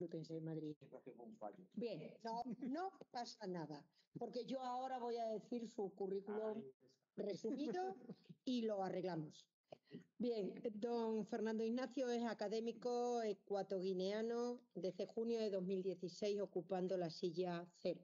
Complutense de Madrid. Bien, no pasa nada, porque yo ahora voy a decir su currículum resumido y lo arreglamos. Bien, don Fernando Ignacio es académico ecuatoguineano desde junio de 2016, ocupando la silla 0.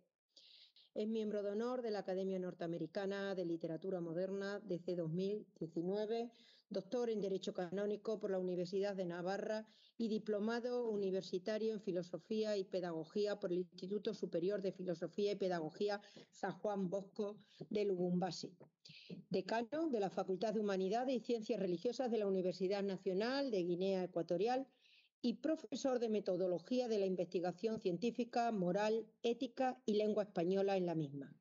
Es miembro de honor de la Academia Norteamericana de Literatura Moderna desde 2019, doctor en Derecho Canónico por la Universidad de Navarra y diplomado universitario en Filosofía y Pedagogía por el Instituto Superior de Filosofía y Pedagogía San Juan Bosco de Lubumbashi. Decano de la Facultad de Humanidades y Ciencias Religiosas de la Universidad Nacional de Guinea Ecuatorial y profesor de Metodología de la Investigación Científica, Moral, Ética y Lengua Española en la misma.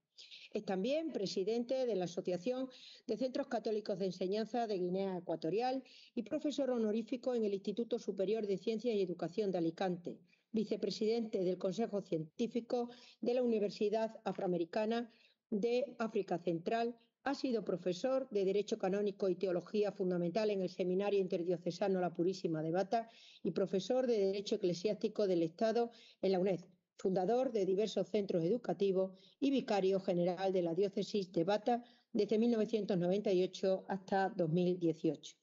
Es también presidente de la Asociación de Centros Católicos de Enseñanza de Guinea Ecuatorial y profesor honorífico en el Instituto Superior de Ciencias y Educación de Alicante, vicepresidente del Consejo Científico de la Universidad Afroamericana de África Central. Ha sido profesor de Derecho Canónico y Teología Fundamental en el Seminario Interdiocesano La Purísima de Bata y profesor de Derecho Eclesiástico del Estado en la UNED, fundador de diversos centros educativos y vicario general de la Diócesis de Bata desde 1998 hasta 2018.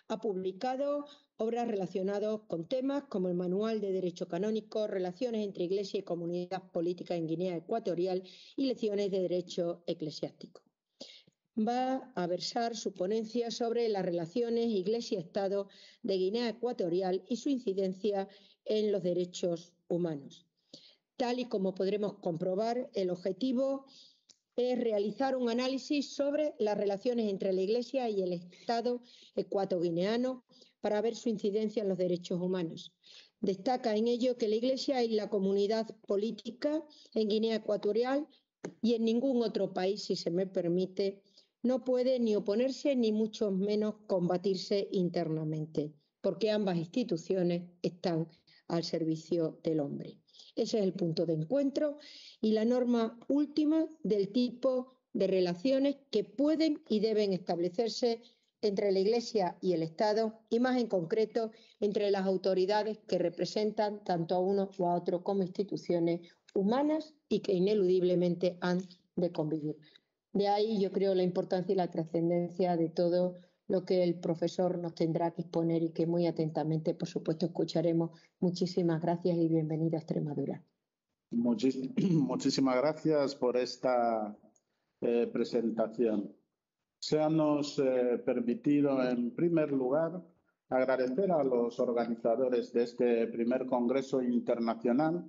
Ha publicado obras relacionadas con temas como el Manual de Derecho Canónico, Relaciones entre Iglesia y Comunidad Política en Guinea Ecuatorial y Lecciones de Derecho Eclesiástico. Va a versar su ponencia sobre las relaciones Iglesia-Estado de Guinea Ecuatorial y su incidencia en los derechos humanos. Tal y como podremos comprobar, el objetivo es realizar un análisis sobre las relaciones entre la Iglesia y el Estado ecuatoguineano para ver su incidencia en los derechos humanos. Destaca en ello que la Iglesia y la comunidad política en Guinea Ecuatorial y en ningún otro país, si se me permite, no puede ni oponerse ni mucho menos combatirse internamente, porque ambas instituciones están al servicio del hombre. Ese es el punto de encuentro y la norma última del tipo de relaciones que pueden y deben establecerse entre la Iglesia y el Estado y más en concreto entre las autoridades que representan tanto a uno o a otro como instituciones humanas y que ineludiblemente han de convivir. De ahí yo creo la importancia y la trascendencia de todo lo que el profesor nos tendrá que exponer y que muy atentamente, por supuesto, escucharemos. Muchísimas gracias y bienvenida a Extremadura. Muchísimas gracias por esta presentación. Seanos permitido, en primer lugar, agradecer a los organizadores de este primer Congreso Internacional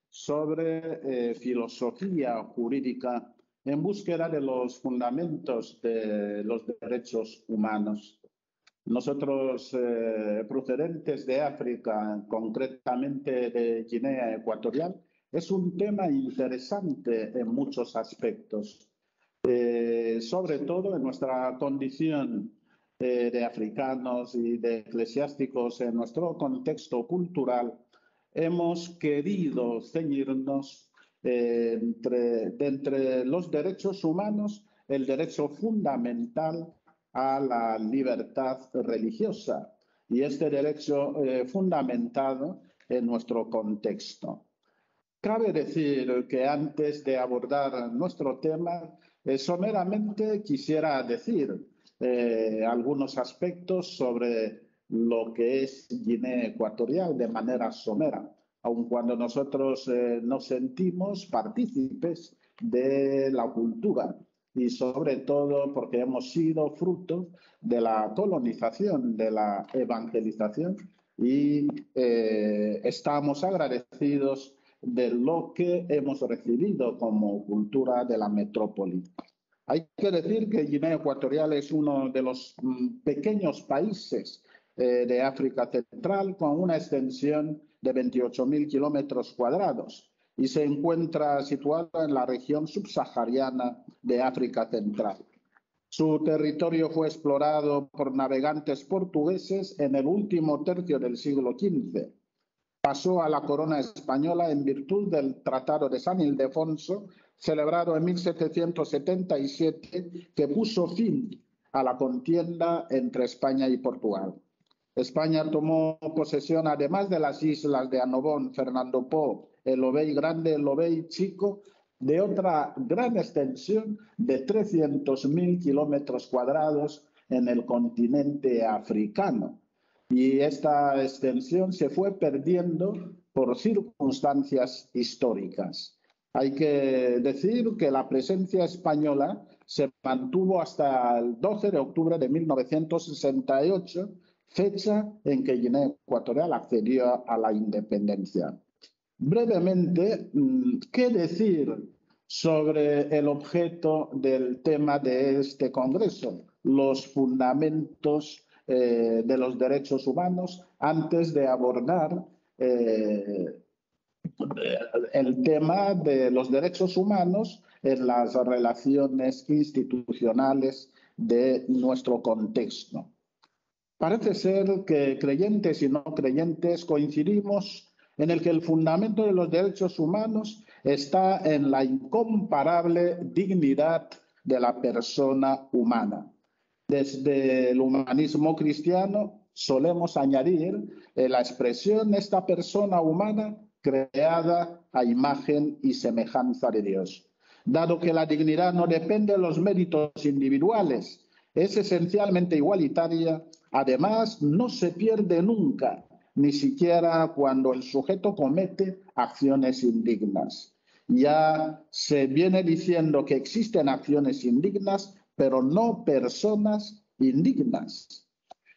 sobre filosofía jurídica en búsqueda de los fundamentos de los derechos humanos. Nosotros, procedentes de África, concretamente de Guinea Ecuatorial, es un tema interesante en muchos aspectos, sobre todo en nuestra condición de africanos y de eclesiásticos en nuestro contexto cultural. Hemos querido ceñirnos entre los derechos humanos, el derecho fundamental a la libertad religiosa y este derecho fundamentado en nuestro contexto. Cabe decir que antes de abordar nuestro tema, someramente quisiera decir algunos aspectos sobre lo que es Guinea Ecuatorial de manera somera, aun cuando nosotros nos sentimos partícipes de la cultura y sobre todo porque hemos sido fruto de la colonización, de la evangelización y estamos agradecidos de lo que hemos recibido como cultura de la metrópoli. Hay que decir que Guinea Ecuatorial es uno de los pequeños países de África Central con una extensión de 28.000 kilómetros cuadrados y se encuentra situado en la región subsahariana de África Central. Su territorio fue explorado por navegantes portugueses en el último tercio del siglo XV. Pasó a la corona española en virtud del Tratado de San Ildefonso, celebrado en 1777, que puso fin a la contienda entre España y Portugal. España tomó posesión, además de las islas de Annobón, Fernando Poo, el Lobey Grande, el Lobey Chico, de otra gran extensión de 300.000 kilómetros cuadrados en el continente africano. Y esta extensión se fue perdiendo por circunstancias históricas. Hay que decir que la presencia española se mantuvo hasta el 12 de octubre de 1968, fecha en que Guinea Ecuatorial accedió a la independencia. Brevemente, ¿qué decir sobre el objeto del tema de este congreso? Los fundamentos de los derechos humanos, antes de abordar el tema de los derechos humanos en las relaciones institucionales de nuestro contexto. Parece ser que creyentes y no creyentes coincidimos en el que el fundamento de los derechos humanos está en la incomparable dignidad de la persona humana. Desde el humanismo cristiano solemos añadir la expresión esta persona humana creada a imagen y semejanza de Dios. Dado que la dignidad no depende de los méritos individuales, es esencialmente igualitaria, además no se pierde nunca, ni siquiera cuando el sujeto comete acciones indignas. Ya se viene diciendo que existen acciones indignas, pero no personas indignas.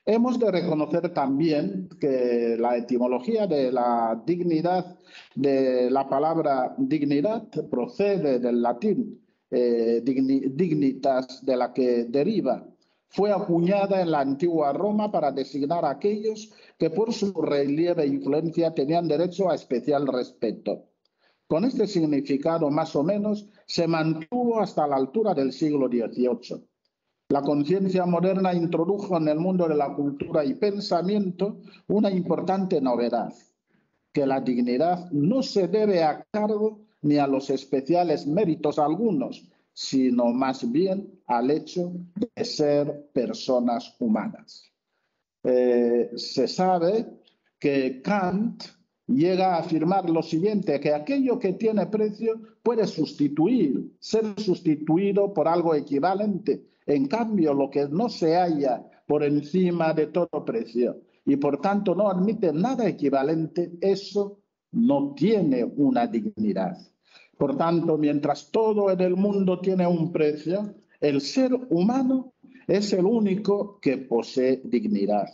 Hemos de reconocer también que la etimología de la dignidad, de la palabra dignidad, procede del latín dignitas, de la que deriva. Fue acuñada en la antigua Roma para designar a aquellos que por su relieve e influencia tenían derecho a especial respeto. Con este significado, más o menos, se mantuvo hasta la altura del siglo XVIII. La conciencia moderna introdujo en el mundo de la cultura y pensamiento una importante novedad, que la dignidad no se debe a cargo ni a los especiales méritos algunos, sino más bien al hecho de ser personas humanas. Se sabe que Kant llega a afirmar lo siguiente, que aquello que tiene precio puede ser sustituido por algo equivalente. En cambio, lo que no se halla por encima de todo precio y por tanto no admite nada equivalente, eso no tiene una dignidad. Por tanto, mientras todo en el mundo tiene un precio, el ser humano es el único que posee dignidad.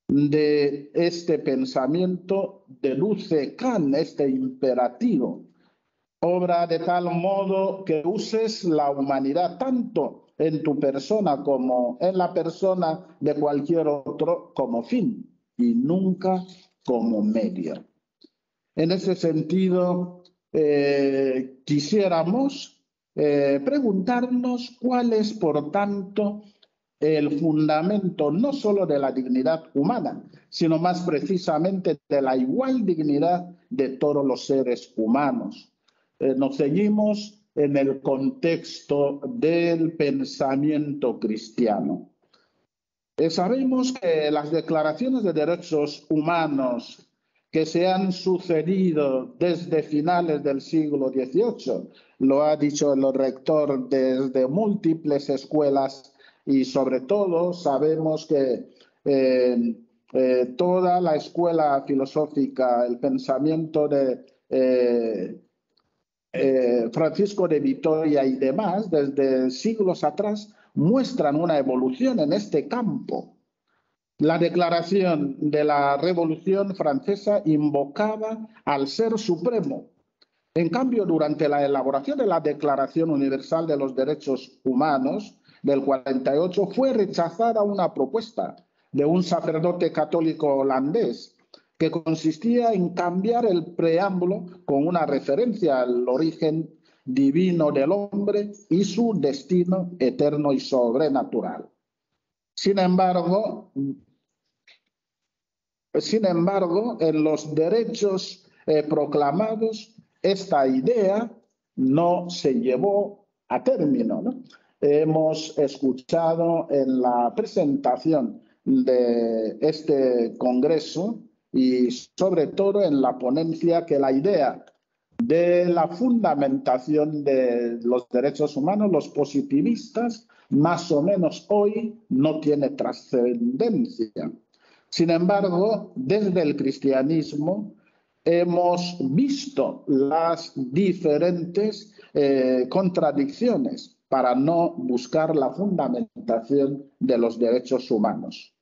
De este pensamiento deduce Kant este imperativo. Obra de tal modo que uses la humanidad tanto en tu persona como en la persona de cualquier otro como fin y nunca como medio. En ese sentido, quisiéramos preguntarnos cuál es, por tanto, el fundamento no solo de la dignidad humana, sino más precisamente de la igual dignidad de todos los seres humanos. Nos seguimos en el contexto del pensamiento cristiano. Sabemos que las declaraciones de derechos humanos que se han sucedido desde finales del siglo XVIII, lo ha dicho el rector desde múltiples escuelas y sobre todo sabemos que toda la escuela filosófica, el pensamiento de Francisco de Vitoria y demás, desde siglos atrás, muestran una evolución en este campo. La declaración de la Revolución Francesa invocaba al Ser Supremo. En cambio, durante la elaboración de la Declaración Universal de los Derechos Humanos del 48 fue rechazada una propuesta de un sacerdote católico holandés que consistía en cambiar el preámbulo con una referencia al origen divino del hombre y su destino eterno y sobrenatural. Sin embargo, en los derechos proclamados, esta idea no se llevó a término, ¿no? Hemos escuchado en la presentación de este congreso y sobre todo en la ponencia que la idea de la fundamentación de los derechos humanos, los positivistas, más o menos hoy no tiene trascendencia. Sin embargo, desde el cristianismo hemos visto las diferentes contradicciones para no buscar la fundamentación de los derechos humanos.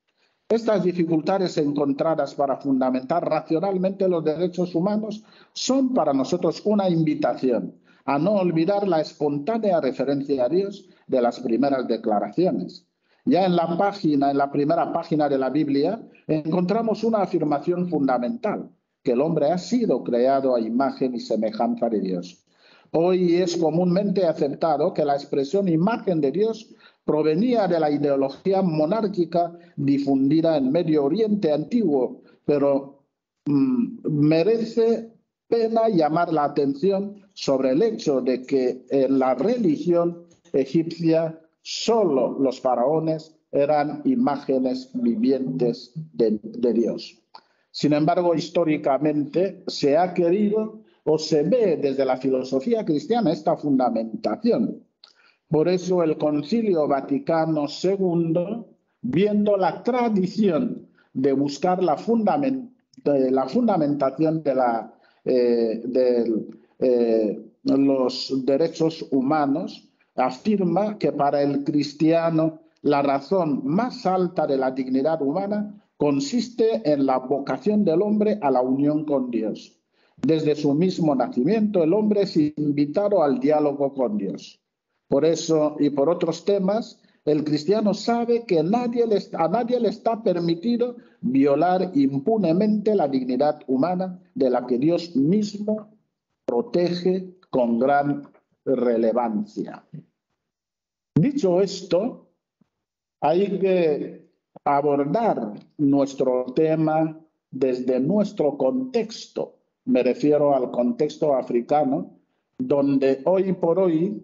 Estas dificultades encontradas para fundamentar racionalmente los derechos humanos son para nosotros una invitación a no olvidar la espontánea referencia a Dios de las primeras declaraciones. Ya en la primera página de la Biblia, encontramos una afirmación fundamental, que el hombre ha sido creado a imagen y semejanza de Dios. Hoy es comúnmente aceptado que la expresión imagen de Dios provenía de la ideología monárquica difundida en Medio Oriente antiguo, pero merece pena llamar la atención sobre el hecho de que en la religión egipcia solo los faraones eran imágenes vivientes de Dios. Sin embargo, históricamente se ha querido o se ve desde la filosofía cristiana esta fundamentación. Por eso el Concilio Vaticano II, viendo la tradición de buscar la fundamentación de los derechos humanos, afirma que para el cristiano la razón más alta de la dignidad humana consiste en la vocación del hombre a la unión con Dios. Desde su mismo nacimiento, el hombre es invitado al diálogo con Dios. Por eso y por otros temas, el cristiano sabe que a nadie le está permitido violar impunemente la dignidad humana de la que Dios mismo protege con gran relevancia. Dicho esto, hay que abordar nuestro tema desde nuestro contexto. Me refiero al contexto africano, donde hoy por hoy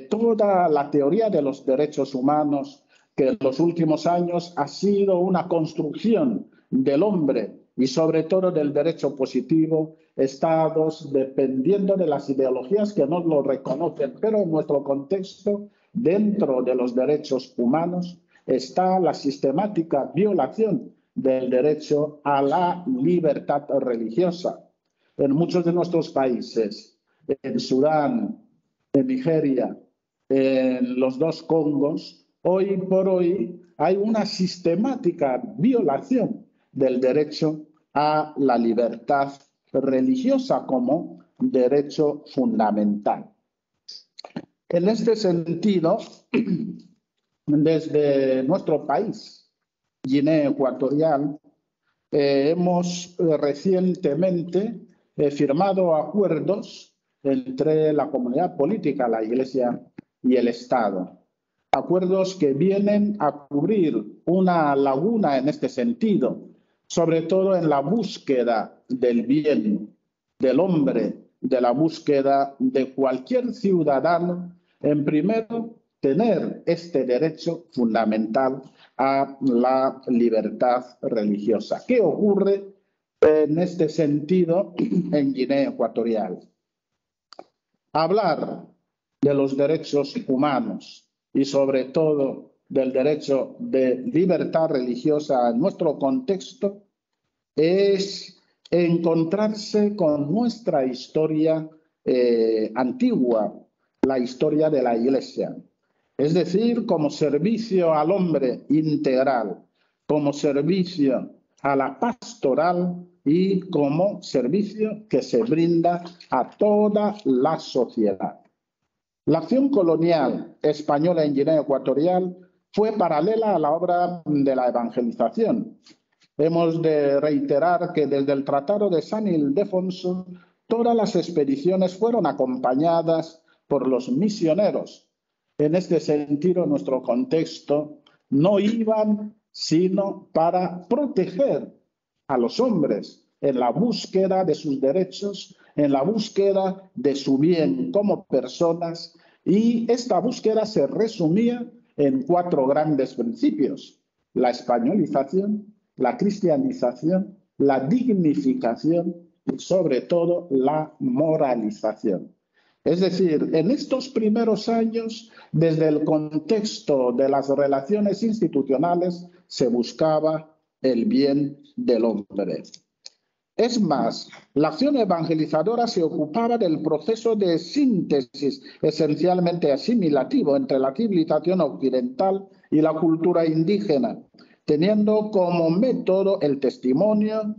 toda la teoría de los derechos humanos que en los últimos años ha sido una construcción del hombre y sobre todo del derecho positivo, estados dependiendo de las ideologías que no lo reconocen, pero en nuestro contexto, dentro de los derechos humanos, está la sistemática violación del derecho a la libertad religiosa. En muchos de nuestros países, en Sudán, en Nigeria, en los dos Congos, hoy por hoy hay una sistemática violación del derecho a la libertad religiosa como derecho fundamental. En este sentido, desde nuestro país, Guinea Ecuatorial, hemos recientemente firmado acuerdos entre la comunidad política, la Iglesia y el Estado. Acuerdos que vienen a cubrir una laguna en este sentido, sobre todo en la búsqueda del bien del hombre, de la búsqueda de cualquier ciudadano, en primero tener este derecho fundamental a la libertad religiosa. ¿Qué ocurre en este sentido en Guinea Ecuatorial? Hablar de los derechos humanos y sobre todo del derecho de libertad religiosa en nuestro contexto es encontrarse con nuestra historia antigua, la historia de la Iglesia. Es decir, como servicio al hombre integral, como servicio a la pastoral y como servicio que se brinda a toda la sociedad. La acción colonial española en Guinea Ecuatorial fue paralela a la obra de la evangelización. Hemos de reiterar que desde el Tratado de San Ildefonso todas las expediciones fueron acompañadas por los misioneros. En este sentido, nuestro contexto no iban sino para proteger a los hombres en la búsqueda de sus derechos, en la búsqueda de su bien como personas, y esta búsqueda se resumía en 4 grandes principios. la españolización, la cristianización, la dignificación y sobre todo la moralización. Es decir, en estos primeros años, desde el contexto de las relaciones institucionales, se buscaba el bien del hombre. Es más, la acción evangelizadora se ocupaba del proceso de síntesis esencialmente asimilativo entre la civilización occidental y la cultura indígena, teniendo como método el testimonio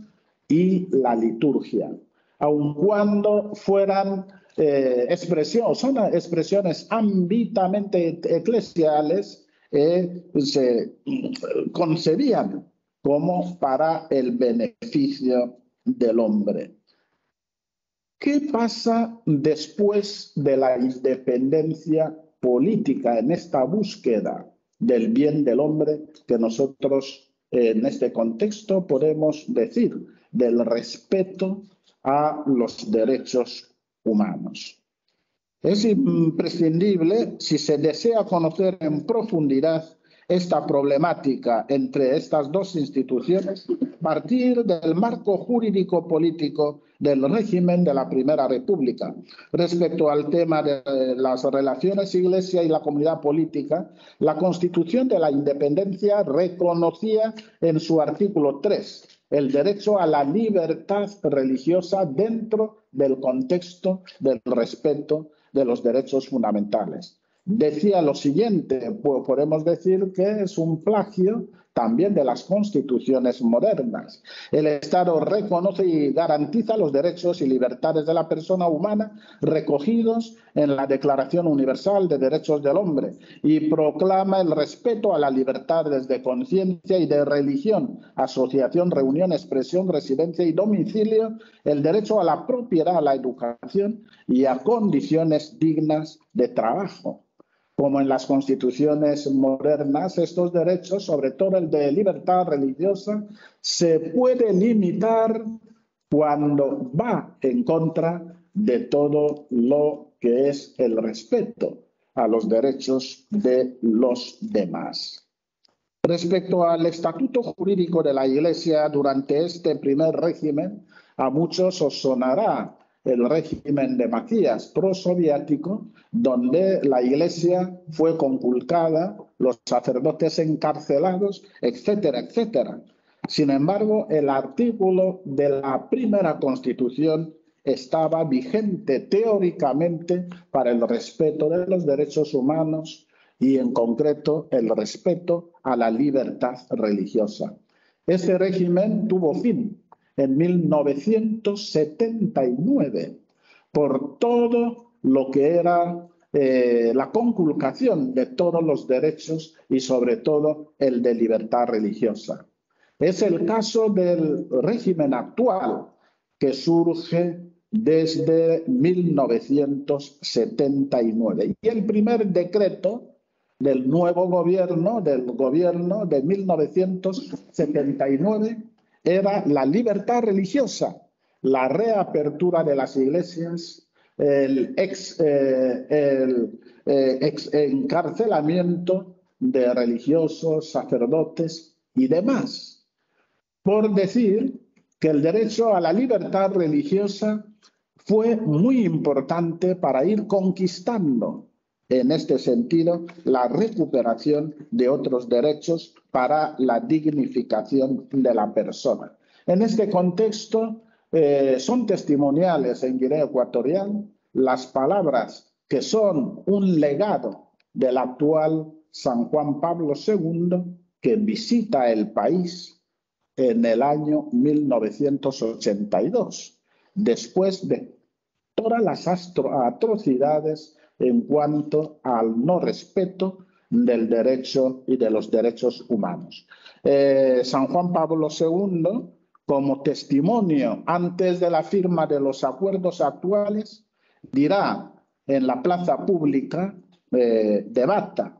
y la liturgia, aun cuando fueran son expresiones ámbitamente eclesiales, se concebían como para el beneficio del hombre. ¿Qué pasa después de la independencia política en esta búsqueda del bien del hombre que nosotros en este contexto podemos decir del respeto a los derechos humanos? Es imprescindible, si se desea conocer en profundidad esta problemática entre estas dos instituciones, partir del marco jurídico-político del régimen de la Primera República. Respecto al tema de las relaciones Iglesia y la comunidad política, la Constitución de la Independencia reconocía en su artículo 3 el derecho a la libertad religiosa dentro del contexto del respeto de los derechos fundamentales. Decía lo siguiente, pues podemos decir que es un plagio también de las constituciones modernas. El Estado reconoce y garantiza los derechos y libertades de la persona humana recogidos en la Declaración Universal de Derechos del Hombre y proclama el respeto a las libertades de conciencia y de religión, asociación, reunión, expresión, residencia y domicilio, el derecho a la propiedad, a la educación y a condiciones dignas de trabajo. Como en las constituciones modernas, estos derechos, sobre todo el de libertad religiosa, se puede limitar cuando va en contra de todo lo que es el respeto a los derechos de los demás. Respecto al estatuto jurídico de la Iglesia durante este primer régimen, a muchos os sonará el régimen de Macías prosoviético, donde la Iglesia fue conculcada, los sacerdotes encarcelados, etcétera, etcétera. Sin embargo, el artículo de la primera Constitución estaba vigente teóricamente para el respeto de los derechos humanos y, en concreto, el respeto a la libertad religiosa. Este régimen tuvo fin en 1979 por todo lo que era la conculcación de todos los derechos y sobre todo el de libertad religiosa. Es el caso del régimen actual que surge desde 1979 y el primer decreto del nuevo gobierno, del gobierno de 1979, era la libertad religiosa, la reapertura de las iglesias, el encarcelamiento de religiosos, sacerdotes y demás. Por decir que el derecho a la libertad religiosa fue muy importante para ir conquistando, en este sentido, la recuperación de otros derechos para la dignificación de la persona. En este contexto, son testimoniales en Guinea Ecuatorial las palabras que son un legado del actual San Juan Pablo II, que visita el país en el año 1982, después de todas las atrocidades en cuanto al no respeto del derecho y de los derechos humanos. San Juan Pablo II, como testimonio antes de la firma de los acuerdos actuales, dirá en la plaza pública de Bata: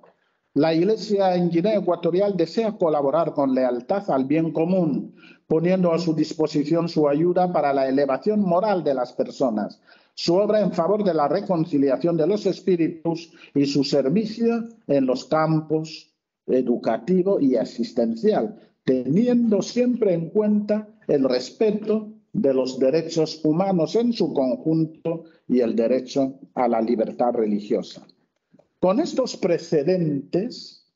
la Iglesia en Guinea Ecuatorial desea colaborar con lealtad al bien común, poniendo a su disposición su ayuda para la elevación moral de las personas, su obra en favor de la reconciliación de los espíritus y su servicio en los campos educativo y asistencial, teniendo siempre en cuenta el respeto de los derechos humanos en su conjunto y el derecho a la libertad religiosa. Con estos precedentes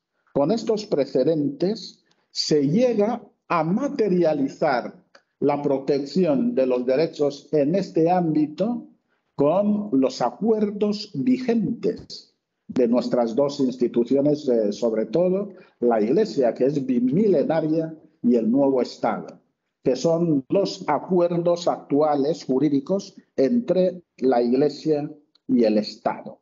se llega a materializar la protección de los derechos en este ámbito con los acuerdos vigentes de nuestras dos instituciones, sobre todo la Iglesia, que es bimilenaria, y el nuevo Estado, que son los acuerdos actuales jurídicos entre la Iglesia y el Estado.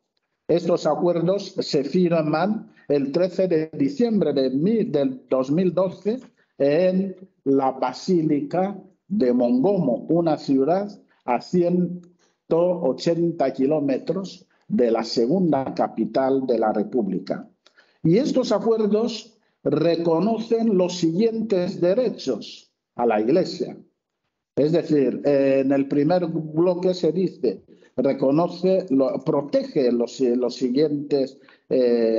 Estos acuerdos se firman el 13 de diciembre del 2012 en la Basílica de Mongomo, una ciudad a 180 kilómetros de la segunda capital de la República. Y estos acuerdos reconocen los siguientes derechos a la Iglesia. Es decir, en el primer bloque se dice, protege los siguientes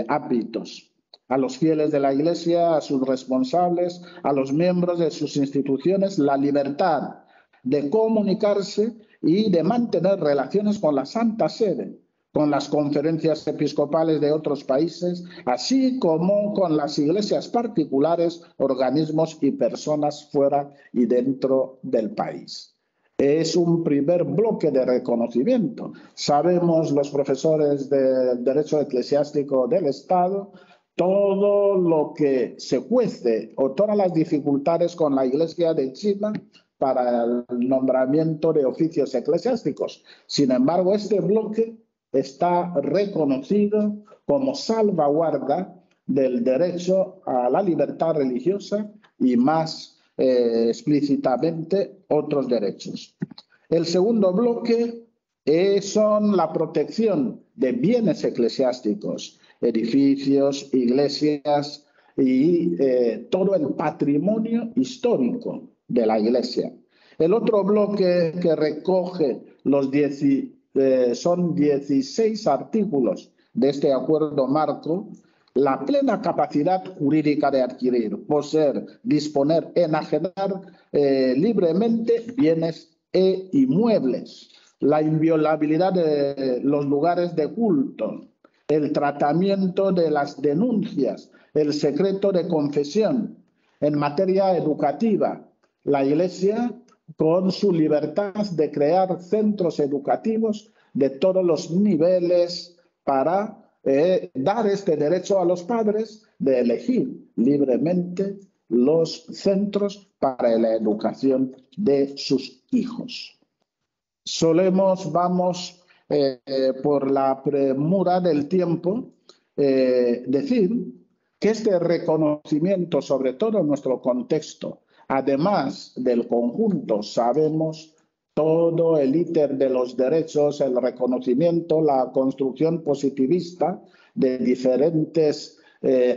ámbitos: a los fieles de la Iglesia, a sus responsables, a los miembros de sus instituciones, la libertad de comunicarse y de mantener relaciones con la Santa Sede, con las conferencias episcopales de otros países, así como con las iglesias particulares, organismos y personas fuera y dentro del país. Es un primer bloque de reconocimiento. Sabemos los profesores del derecho eclesiástico del Estado todo lo que se cuece o todas las dificultades con la Iglesia de China para el nombramiento de oficios eclesiásticos. Sin embargo, este bloque está reconocido como salvaguarda del derecho a la libertad religiosa y más explícitamente otros derechos. El segundo bloque son la protección de bienes eclesiásticos, edificios, iglesias y todo el patrimonio histórico de la Iglesia. El otro bloque que recoge son 16 artículos de este acuerdo marco: la plena capacidad jurídica de adquirir, poseer, disponer, enajenar libremente bienes e inmuebles, la inviolabilidad de los lugares de culto, el tratamiento de las denuncias, el secreto de confesión. En materia educativa, la Iglesia, con su libertad de crear centros educativos de todos los niveles para dar este derecho a los padres de elegir libremente los centros para la educación de sus hijos. Vamos por la premura del tiempo, decir que este reconocimiento, sobre todo en nuestro contexto, además del conjunto, sabemos todo el íter de los derechos, el reconocimiento, la construcción positivista de diferentes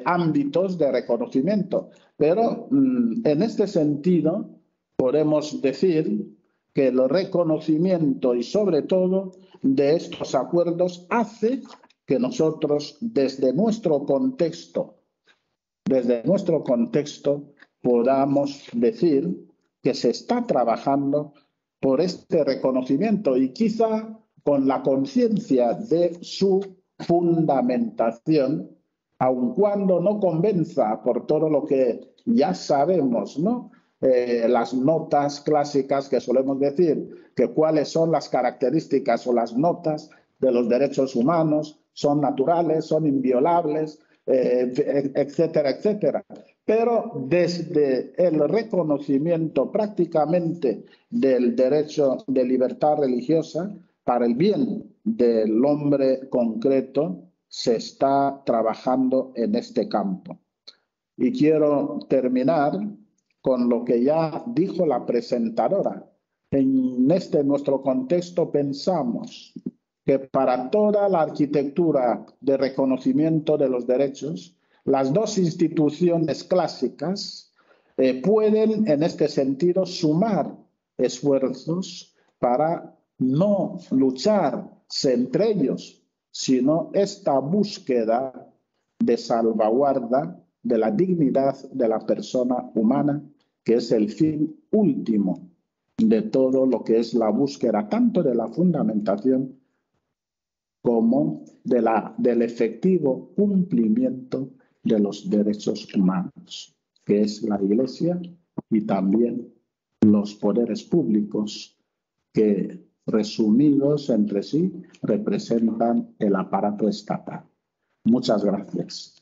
ámbitos de reconocimiento. Pero en este sentido podemos decir que el reconocimiento y sobre todo de estos acuerdos hace que nosotros desde nuestro contexto podamos decir que se está trabajando por este reconocimiento y quizá con la conciencia de su fundamentación, aun cuando no convenza por todo lo que ya sabemos, ¿no? Las notas clásicas que solemos decir, que cuáles son las características o las notas de los derechos humanos, son naturales, son inviolables, etcétera, etcétera. Pero desde el reconocimiento prácticamente del derecho de libertad religiosa, para el bien del hombre concreto, se está trabajando en este campo. Y quiero terminar con lo que ya dijo la presentadora. En nuestro contexto pensamos que para toda la arquitectura de reconocimiento de los derechos, las dos instituciones clásicas pueden en este sentido sumar esfuerzos para no lucharse entre ellos, sino esta búsqueda de salvaguarda de la dignidad de la persona humana, que es el fin último de todo lo que es la búsqueda tanto de la fundamentación como del efectivo cumplimiento de los derechos humanos, que es la Iglesia y también los poderes públicos que, resumidos entre sí, representan el aparato estatal. Muchas gracias.